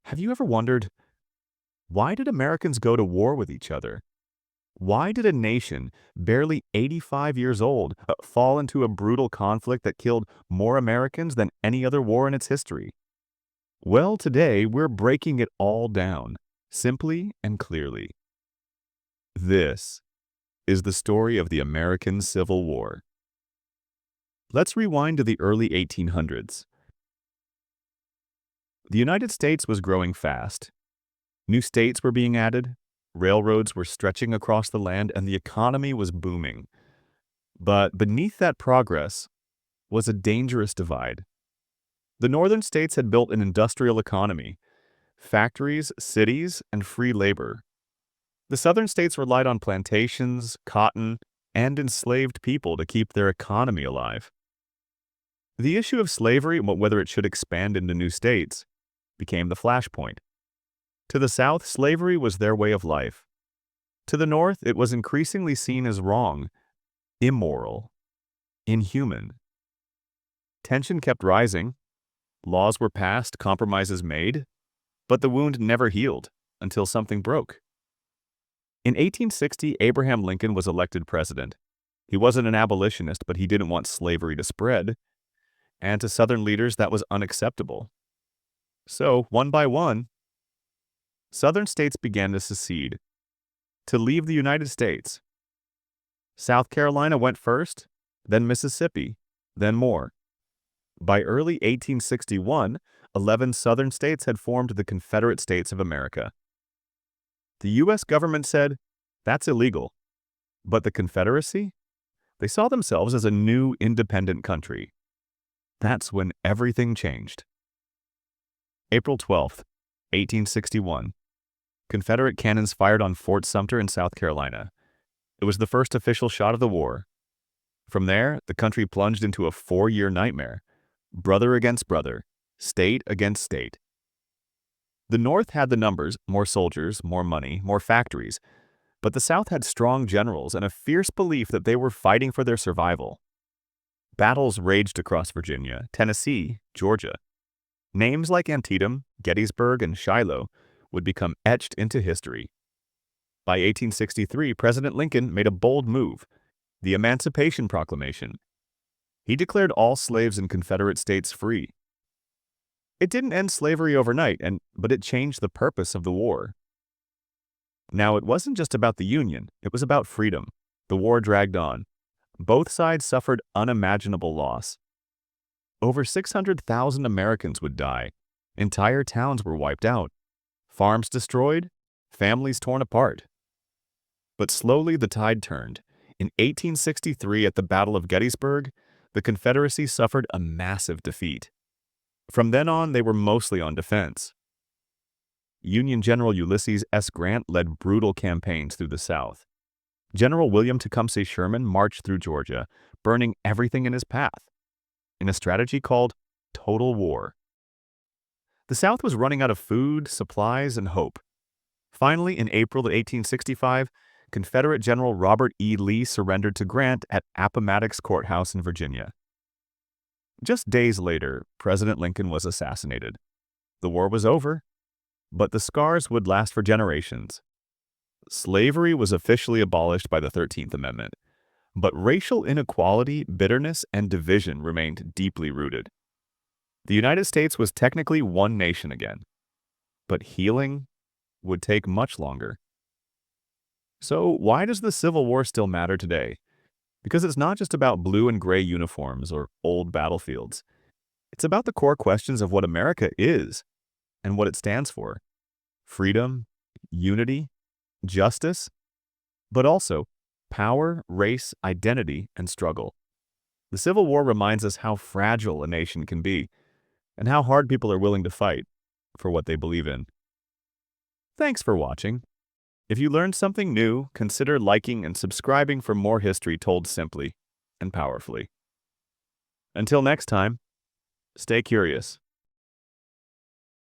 Have you ever wondered, why did Americans go to war with each other? Why did a nation barely 85 years old fall into a brutal conflict that killed more Americans than any other war in its history? Well, today we're breaking it all down, simply and clearly. This is the story of the American Civil War. Let's rewind to the early 1800s. The United States was growing fast. New states were being added, railroads were stretching across the land, and the economy was booming. But beneath that progress was a dangerous divide. The northern states had built an industrial economy, factories, cities, and free labor. The southern states relied on plantations, cotton, and enslaved people to keep their economy alive. The issue of slavery, whether it should expand into new states, became the flashpoint. To the South, slavery was their way of life. To the North, it was increasingly seen as wrong, immoral, inhuman. Tension kept rising. Laws were passed, compromises made, but the wound never healed until something broke. In 1860, Abraham Lincoln was elected president. He wasn't an abolitionist, but he didn't want slavery to spread, and to Southern leaders that was unacceptable. So, one by one, Southern states began to secede, to leave the United States. South Carolina went first, then Mississippi, then more. By early 1861, 11 Southern states had formed the Confederate States of America. The U.S. government said, that's illegal. But the Confederacy? They saw themselves as a new independent country. That's when everything changed. April 12, 1861. Confederate cannons fired on Fort Sumter in South Carolina. It was the first official shot of the war. From there, the country plunged into a 4-year nightmare. Brother against brother, state against state. The North had the numbers, more soldiers, more money, more factories, but the South had strong generals and a fierce belief that they were fighting for their survival. Battles raged across Virginia, Tennessee, Georgia. Names like Antietam, Gettysburg, and Shiloh would become etched into history. By 1863, President Lincoln made a bold move, the Emancipation Proclamation. He declared all slaves in Confederate states free. It didn't end slavery overnight, but it changed the purpose of the war. Now, it wasn't just about the Union, it was about freedom. The war dragged on. Both sides suffered unimaginable loss. Over 600,000 Americans would die. Entire towns were wiped out. Farms destroyed, families torn apart. But slowly the tide turned. In 1863, at the Battle of Gettysburg, the Confederacy suffered a massive defeat. From then on, they were mostly on defense. Union General Ulysses S. Grant led brutal campaigns through the South. General William Tecumseh Sherman marched through Georgia, burning everything in his path, in a strategy called total war. The South was running out of food, supplies, and hope. Finally, in April of 1865, Confederate General Robert E. Lee surrendered to Grant at Appomattox Courthouse in Virginia. Just days later, President Lincoln was assassinated. The war was over, but the scars would last for generations. Slavery was officially abolished by the 13th Amendment, but racial inequality, bitterness, and division remained deeply rooted. The United States was technically one nation again, but healing would take much longer. So why does the Civil War still matter today? Because it's not just about blue and gray uniforms or old battlefields. It's about the core questions of what America is and what it stands for. Freedom, unity, justice, but also power, race, identity, and struggle. The Civil War reminds us how fragile a nation can be and how hard people are willing to fight for what they believe in. Thanks for watching. If you learned something new, consider liking and subscribing for more history told simply and powerfully. Until next time, stay curious.